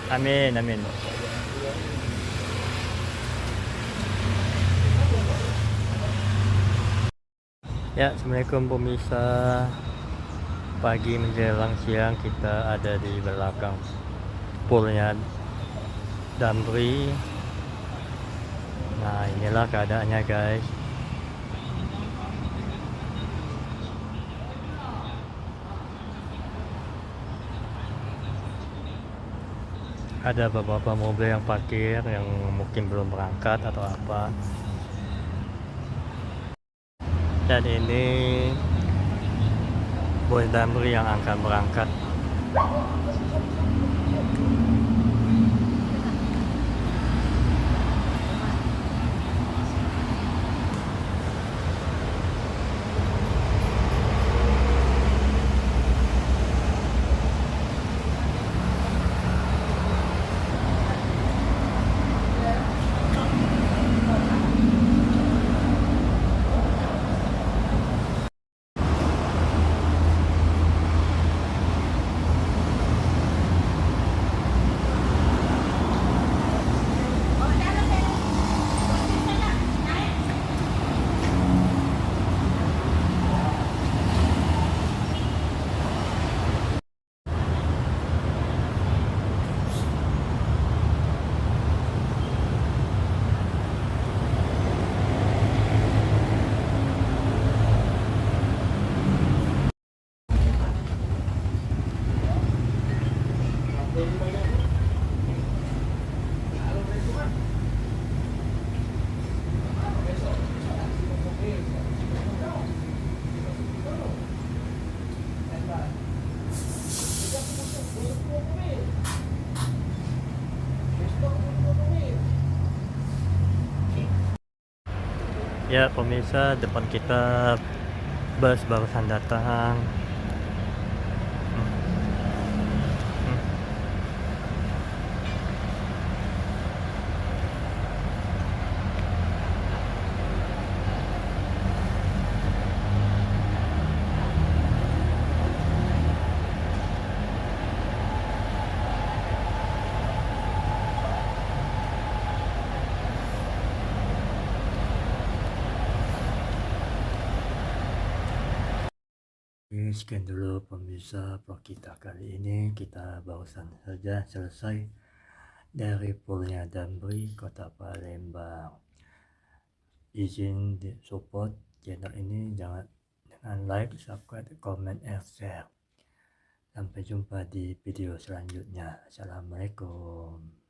Amin, amin. Ya, assalamualaikum pemirsa. Pagi menjelang siang kita ada di belakang poolnya Damri. Nah, inilah keadaannya guys. Ada beberapa mobil yang parkir yang mungkin belum berangkat atau apa. Dan ini bus Damri yang akan berangkat. Ya pemirsa, depan kita bus barusan datang. Sekian dulu pemirsa vlog kita kali ini. Kita barusan saja selesai dari poolnya Damri Kota Palembang. Izin di support channel ini jangan dengan like, subscribe, comment, and share. Sampai jumpa di video selanjutnya. Assalamualaikum.